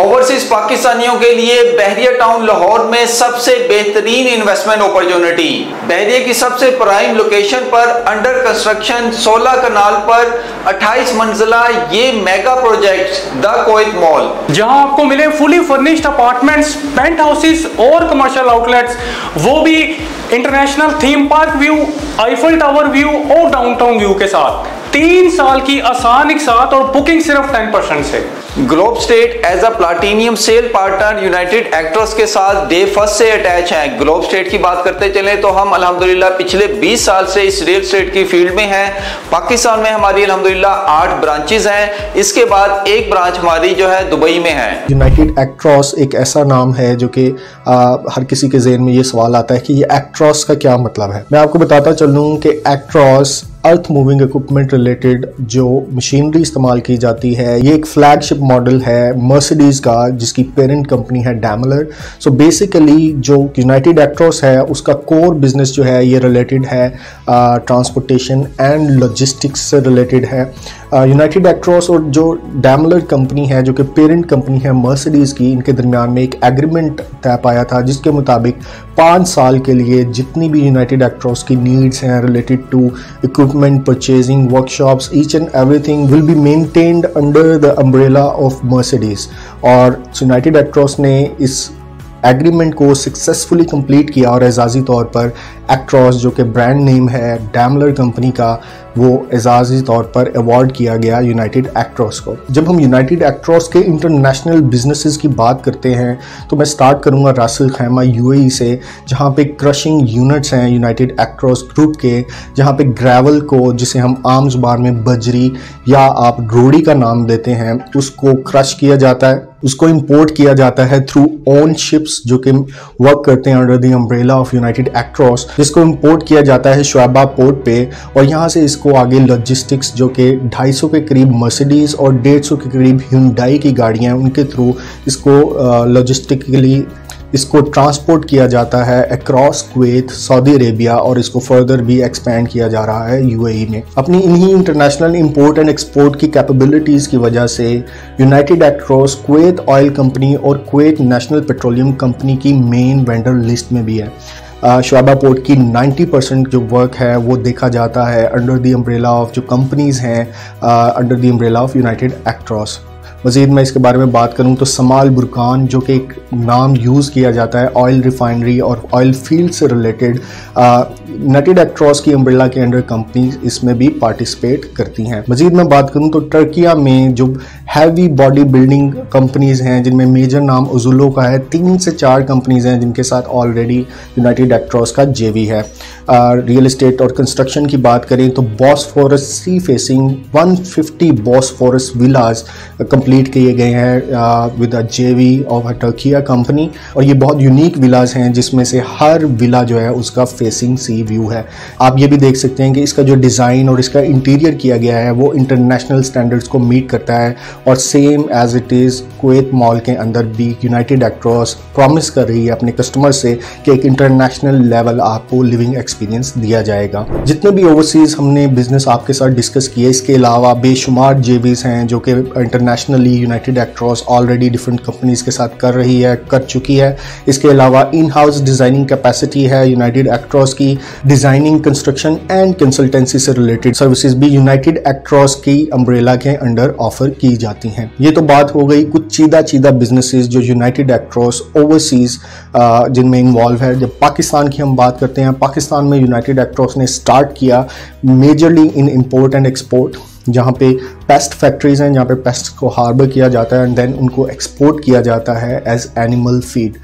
Overseas पाकिस्तानियों के लिए बहरिया टाउन लाहौर में सबसे बेहतरीन इन्वेस्टमेंट अपॉर्चुनिटी। बहरिया की सबसे प्राइम लोकेशन पर अंडर कंस्ट्रक्शन 16 कनाल पर 28 मंजिला ये mega project the Kuwait mall, जहां आपको मिले fully furnished apartments, penthouses और कमर्शियल आउटलेट्स, वो भी international theme park view, Eiffel tower view और डाउनटाउन व्यू के साथ। 3 साल की आसान एक साथ और बुकिंग सिर्फ 10% से। Globe State as a platinum sale partner United Actros के साथ डे फर्स्ट से अटैच हैं। ग्लोब स्टेट की बात करते चले तो हम अल्हम्दुलिल्लाह पिछले 20 साल से इस रियल स्टेट की फील्ड में हैं। पाकिस्तान में हमारी अल्हम्दुलिल्लाह 8 ब्रांचेस हैं। इसके बाद एक ब्रांच हमारी जो है दुबई में है। यूनाइटेड एक्ट्रोस एक ऐसा नाम है जो कि हर किसी के ज़हन में ये सवाल आता है कि ये एक्ट्रोस का क्या मतलब है। मैं आपको बताता चलूँ कि एक्ट्रोस अर्थ मूविंग इक्विपमेंट रिलेटेड जो मशीनरी इस्तेमाल की जाती है, ये एक फ्लैगशिप मॉडल है मर्सिडीज़ का जिसकी पेरेंट कंपनी है डैमलर। सो बेसिकली जो यूनाइटेड एक्ट्रोस है उसका कोर बिजनेस जो है ये रिलेटेड है ट्रांसपोर्टेशन एंड लॉजिस्टिक्स से रिलेटेड है। यूनाइटेड एक्ट्रोस और जो डैमलर कंपनी है जो कि पेरेंट कंपनी है मर्सिडीज़ की, इनके दरमियान में एक एग्रीमेंट तय पाया था जिसके मुताबिक 5 साल के लिए जितनी भी यूनाइटेड एक्ट्रोस की नीड्स हैं related to equipment purchasing, workshops, each and everything will be maintained under the umbrella of Mercedes. और यूनाइटेड एक्ट्रोस ने इस एग्रीमेंट को सक्सेसफुली कंप्लीट किया और एजाज़ी तौर पर एक्ट्रोस जो कि ब्रांड नेम है डैमलर कंपनी का, वो एजाज़ी तौर पर अवार्ड किया गया यूनाइटेड एक्ट्रोस को। जब हम यूनाइटेड एक्ट्रोस के इंटरनेशनल बिजनेसेस की बात करते हैं तो मैं स्टार्ट करूंगा रास अल खैमा यूएई से, जहां पे क्रशिंग यूनिट्स हैं यूनाइटेड एक्ट्रोस ग्रुप के, जहां पे ग्रेवल को, जिसे हम आम जुबान में बजरी या आप रोड़ी का नाम देते हैं, उसको क्रश किया जाता है, उसको इंपोर्ट किया जाता है थ्रू ओन शिप्स जो कि वर्क करते हैं under the umbrella of United Actros, जिसको इंपोर्ट किया जाता है शुएबा पोर्ट पे। और यहाँ से इसको आगे लॉजिस्टिक्स जो कि 250 के करीब मर्सिडीज़ और 150 के करीब ह्यूंडई की गाड़ियाँ हैं उनके थ्रू इसको लॉजिस्टिकली इसको ट्रांसपोर्ट किया जाता है अक्रॉस कुवैत, सऊदी अरेबिया, और इसको फर्दर भी एक्सपेंड किया जा रहा है यूएई में। अपनी इन्हीं इंटरनेशनल इंपोर्ट एंड एक्सपोर्ट की कैपेबिलिटीज़ की वजह से यूनाइटेड एक्ट्रोस कुवैत ऑयल कंपनी और कुवैत नेशनल पेट्रोलियम कंपनी की मेन वेंडर लिस्ट में भी है। शुएबा पोर्ट की 90% जो वर्क है वो देखा जाता है अंडर द अम्ब्रेला ऑफ जो कंपनीज़ हैं under the umbrella of United Actros. मज़ीद मैं इसके बारे में बात करूं तो समाल बुरकान जो कि एक नाम यूज़ किया जाता है ऑयल रिफाइनरी और ऑयल फील्ड से रिलेटेड, यूनाइटेड एक्ट्रोस की अम्ब्रेला के अंडर कंपनी इसमें भी पार्टिसिपेट करती हैं। मज़ीद मैं बात करूं तो टर्किया में जो हैवी बॉडी बिल्डिंग कंपनीज़ हैं जिनमें मेजर नाम उजुलो का है, 3 से 4 कंपनीज़ हैं जिनके साथ ऑलरेडी यूनाइटेड एक्ट्रोस का जेवी है। रियल इस्टेट और कंस्ट्रक्शन की बात करें तो Bosphorus sea facing 150 Bosphorus villas complete किए गए हैं विद अ जेवी ऑफ अ टर्किया कंपनी, और ये बहुत यूनिक विलाज हैं जिसमें से हर विला जो है उसका फेसिंग सी व्यू है। आप ये भी देख सकते हैं कि इसका जो डिज़ाइन और इसका इंटीरियर किया गया है वो इंटरनेशनल स्टैंडर्ड्स को मीट करता है, और same as it is Kuwait mall के अंदर भी यूनाइटेड एक्ट्रोस प्रॉमिस कर रही है अपने कस्टमर से कि एक इंटरनेशनल लेवल आपको लिविंग एक्सपीरियंस दिया जाएगा। जितने भी ओवरसीज़ हमने बिजनेस आपके साथ डिस्कस किए, इसके अलावा बेशुमार जेवीज़ हैं जो कि internationally United Actros already different companies के साथ कर चुकी है। इसके अलावा इन हाउस डिज़ाइनिंग कैपेसिटी है यूनाइटेड एक्ट्रोस की, डिज़ाइनिंग, कंस्ट्रक्शन एंड कंसल्टेंसी से रिलेटेड सर्विसेज भी यूनाइटेड एक्ट्रोस की अम्ब्रेला के अंडर ऑफर की जाती हैं। ये तो बात हो गई कुछ चीदा बिजनेसेस जो यूनाइटेड एक्ट्रोस ओवरसीज़ जिनमें इन्वॉल्व है। जब पाकिस्तान की हम बात करते हैं, पाकिस्तान में यूनाइटेड एक्ट्रोस ने स्टार्ट किया majorly in import and export, जहाँ पे पेस्ट फैक्ट्रीज़ हैं जहाँ पे पेस्ट को हार्बर किया जाता है एंड देन उनको एक्सपोर्ट किया जाता है एज एनिमल फीड।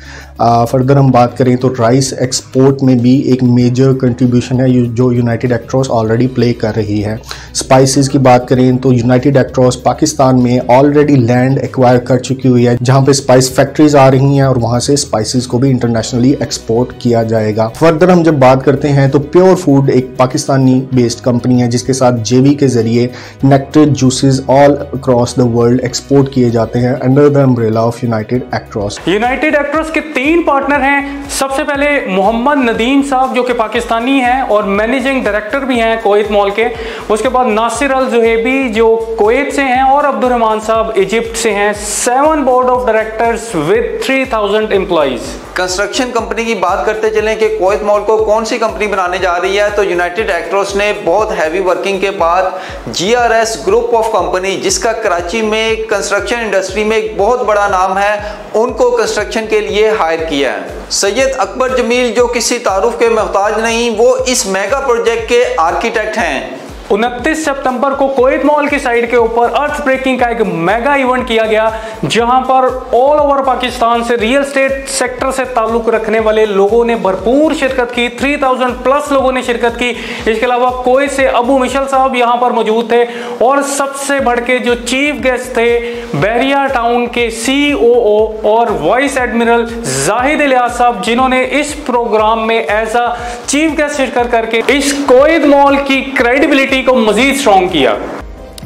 फर्दर हम बात करें तो राइस एक्सपोर्ट में भी एक मेजर कंट्रीब्यूशन है जो यूनाइटेड एक्ट्रोस ऑलरेडी प्ले कर रही है। स्पाइसेस की बात करें तो यूनाइटेड एक्ट्रोस पाकिस्तान में ऑलरेडी लैंड एक्वायर कर चुकी हुई है जहाँ पे स्पाइस फैक्ट्रीज आ रही हैं और वहाँ से स्पाइसेस को भी इंटरनेशनली एक्सपोर्ट किया जाएगा। फर्दर हम जब बात करते हैं तो प्योर फूड एक पाकिस्तानी बेस्ड कंपनी है जिसके साथ जेवी के जरिए nectar juice houses all across the world export किए जाते हैं under the umbrella of United Actros. United Actros के 3 पार्टनर हैं। सबसे पहले मोहम्मद नदीम साहब जो कि पाकिस्तानी हैं और मैनेजिंग डायरेक्टर भी हैं कुवैत मॉल के। उसके बाद नासिर अल जुहैबी जो कुवैत से हैं और अब्दुर्रहमान साहब इजिप्ट से हैं। 7 board of directors with 3000 employees. Construction company की बात करते चलें कि कुवैत मॉल को कौन सी कंपनी बनाने जा रही है, तो यूनाइटेड एक्ट्रॉस ने बहुत हैवी वर्किंग के बाद GRS ग्रुप ऑफ कंपनी, जिसका कराची में कंस्ट्रक्शन इंडस्ट्री में एक बहुत बड़ा नाम है, उनको कंस्ट्रक्शन के लिए हायर किया है। सैयद अकबर जमील जो किसी तारुफ के मोहताज नहीं, वो इस मेगा प्रोजेक्ट के आर्किटेक्ट हैं। 29 सितंबर को कुवैत मॉल की साइड के ऊपर अर्थ ब्रेकिंग का एक मेगा इवेंट किया गया, जहां पर ऑल ओवर पाकिस्तान से रियल एस्टेट सेक्टर से ताल्लुक रखने वाले लोगों ने भरपूर शिरकत की। 3000 प्लस लोगों ने शिरकत की। इसके अलावा कुवैत से अबू मिशल साहब यहां पर मौजूद थे और सबसे बढ़ के जो चीफ गेस्ट थे बहरिया टाउन के COO और वाइस एडमिरल जाहिद इलियास साहब, जिन्होंने इस प्रोग्राम में एज अ चीफ गेस्ट शिरकत करके इस कुवैत मॉल की क्रेडिबिलिटी को मजीद स्ट्रॉन्ग किया।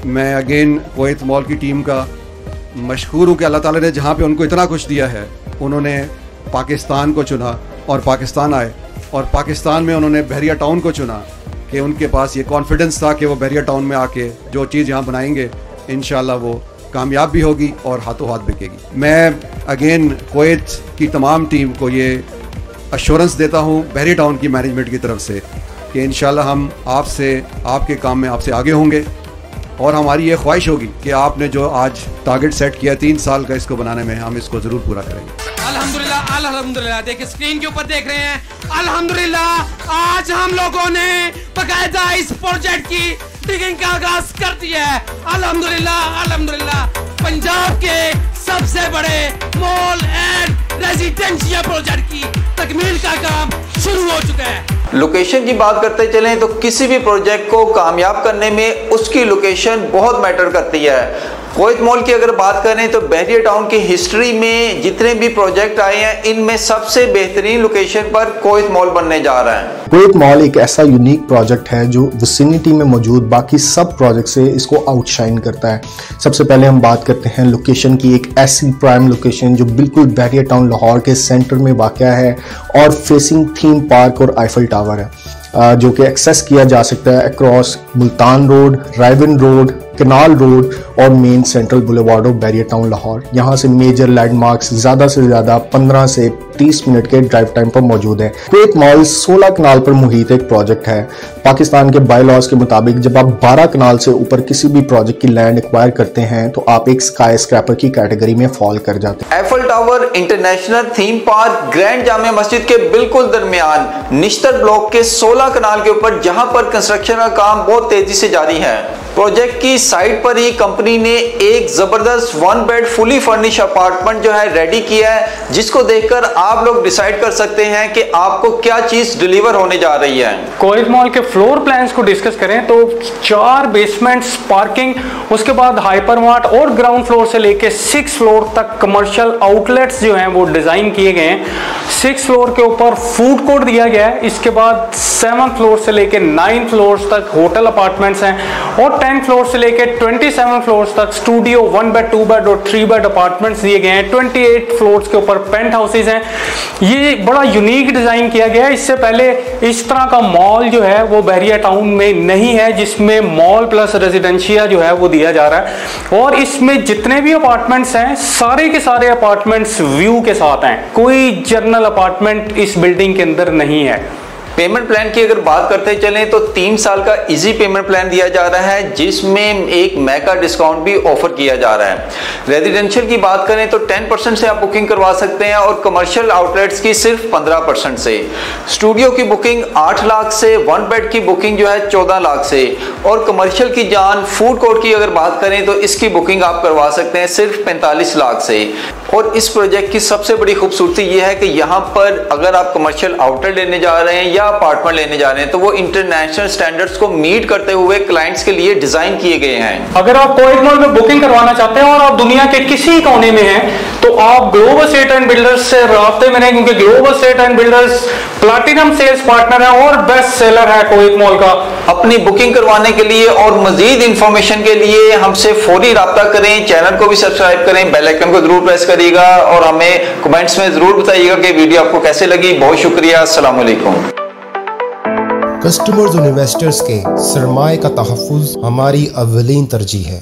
मैं अगेन कुवैत मॉल की टीम का मशकूर हूँ कि अल्लाह ताला ने जहाँ पे उनको इतना कुछ दिया है, उन्होंने पाकिस्तान को चुना और पाकिस्तान आए, और पाकिस्तान में उन्होंने बहरिया टाउन को चुना कि उनके पास ये कॉन्फिडेंस था कि वो बहरिया टाउन में आके जो चीज़ यहाँ बनाएंगे इंशाल्लाह वो कामयाब भी होगी और हाथों हाथ बिकेगी। मैं अगेन कुवैत की तमाम टीम को ये अश्योरेंस देता हूँ बहरिया टाउन की मैनेजमेंट की तरफ से कि इंशाल्लाह हम आपसे, आपके काम में आपसे आगे होंगे, और हमारी ये ख्वाहिश होगी कि आपने जो आज टारगेट सेट किया 3 साल का इसको बनाने में, हम इसको ज़रूर पूरा करेंगे। अल्हम्दुलिल्लाह अल्हम्दुलिल्लाह, देखिए स्क्रीन के ऊपर देख रहे हैं, अल्हम्दुलिल्लाह आज हम लोगों ने बाकायदा इस प्रोजेक्ट की डिगिंग का आगाज कर दिया है। अल्हम्दुलिल्लाह अल्हम्दुलिल्लाह, पंजाब के सबसे बड़े मॉल एंड रेजिडेंशियल प्रोजेक्ट की तकमील का काम शुरू हो चुका है। लोकेशन की बात करते चलें तो किसी भी प्रोजेक्ट को कामयाब करने में उसकी लोकेशन बहुत मैटर करती है। कुवैत मॉल की अगर बात करें तो बहरिया टाउन की हिस्ट्री में जितने भी प्रोजेक्ट आए हैं, इनमें सबसे बेहतरीन लोकेशन पर कुवैत मॉल बनने जा रहा है। कुवैत मॉल एक ऐसा यूनिक प्रोजेक्ट है जो विसिनिटी में मौजूद बाकी सब प्रोजेक्ट से इसको आउटशाइन करता है। सबसे पहले हम बात करते हैं लोकेशन की, एक ऐसी प्राइम लोकेशन जो बिल्कुल बहरिया टाउन लाहौर के सेंटर में वाक़या है और फेसिंग थीम पार्क और आईफल टावर है, जो कि एक्सेस किया जा सकता है across Multan road, रायवन road, canal road और main central boulevard of Bahria town Lahore. यहाँ से मेजर लैंडमार्क्स ज़्यादा से ज़्यादा 15 से 30 मिनट के ड्राइव टाइम पर मौजूद है। कुवैत मॉल 16 कनाल पर मुहित एक प्रोजेक्ट है। पाकिस्तान के बाई लॉज के मुताबिक जब आप 12 कनाल से ऊपर किसी भी प्रोजेक्ट की लैंड एक्वायर करते हैं तो आप एक स्काई स्क्रैपर की कैटेगरी में फॉल कर जाते हैं। Apple tower, international theme park, grand जामे मस्जिद के बिल्कुल दरमियान निश्तर ब्लॉक के 16 कनाल के ऊपर, जहां पर कंस्ट्रक्शन का काम बहुत तेजी से जारी है। प्रोजेक्ट की साइट पर ही कंपनी ने एक जबरदस्त 1 बेड फुली फर्निश अपार्टमेंट जो है रेडी किया है, जिसको देखकर आप लोग डिसाइड कर सकते हैं कि आपको क्या चीज डिलीवर होने जा रही है। कुवैत मॉल के फ्लोर प्लान्स को डिस्कस करें तो 4 बेसमेंट्स, पार्किंग, उसके बाद हाइपरमार्ट और ग्राउंड फ्लोर से लेके 6 फ्लोर तक कमर्शियल आउटलेट्स जो हैं वो डिजाइन किए गए हैं। 6 फ्लोर के ऊपर फूड कोर्ट दिया गया है। इसके बाद 7 फ्लोर से लेके 9 फ्लोर तक होटल अपार्टमेंट्स हैं और 10 फ्लोर से लेके 27 फ्लोर तक स्टूडियो, 1 बेड, 2 बेड और 3 बेड अपार्टमेंट्स दिए गए हैं। 28 फ्लोर्स के ऊपर पेंट हाउसेज हैं। ये बड़ा यूनिक डिजाइन किया गया है। इससे पहले इस तरह का मॉल जो है वो बहरिया टाउन में नहीं है, जिसमें मॉल प्लस रेजिडेंशिया जो है वो दिया जा रहा है। और इसमें जितने भी अपार्टमेंट्स हैं, सारे के सारे अपार्टमेंट्स व्यू के साथ हैं। कोई जनरल अपार्टमेंट इस बिल्डिंग के अंदर नहीं है। पेमेंट प्लान की अगर बात करते चलें तो 3 साल का इजी पेमेंट प्लान दिया जा रहा है, जिसमें एक मेगा डिस्काउंट भी ऑफर किया जा रहा है। रेजिडेंशियल की बात करें तो 10% से आप बुकिंग करवा सकते हैं और कमर्शियल आउटलेट्स की सिर्फ 15% से। स्टूडियो की बुकिंग 8 लाख से, 1 बेड की बुकिंग जो है 14 लाख से, और कमर्शियल की जान फूड कोर्ट की अगर बात करें तो इसकी बुकिंग आप करवा सकते हैं सिर्फ 45 लाख से। और इस प्रोजेक्ट की सबसे बड़ी खूबसूरती यह है कि यहाँ पर अगर आप कमर्शियल आउटलेट लेने जा रहे हैं या अपार्टमेंट लेने जा रहे हैं तो वो इंटरनेशनल स्टैंडर्ड्स को मीट करते हुए क्लाइंट्स के लिए डिजाइन किए गए हैं। अगर आप कुवैत मॉल में बुकिंग करवाना चाहते हैं और आप दुनिया के किसी कोने में हैं तो आप ग्लोबल स्टेट एंड बिल्डर्स से राब्ते में रहें, क्योंकि global state and builders platinum sales partner है और बेस्ट सेलर है कुवैत मॉल का। अपनी बुकिंग करवाने के लिए और मजीद इंफॉर्मेशन के लिए हमसे फौरी राब्ता करें। चैनल को भी सब्सक्राइब करें, बेल आइकन को जरूर प्रेस करिएगा और हमें कमेंट्स में जरूर बताइएगा कि वीडियो आपको कैसे लगी। बहुत शुक्रिया, अस्सलाम वालेकुम। कस्टमर्स और इन्वेस्टर्स के सरमाए का तहफ़्फ़ुज़ हमारी अव्वलीन तरजीह है।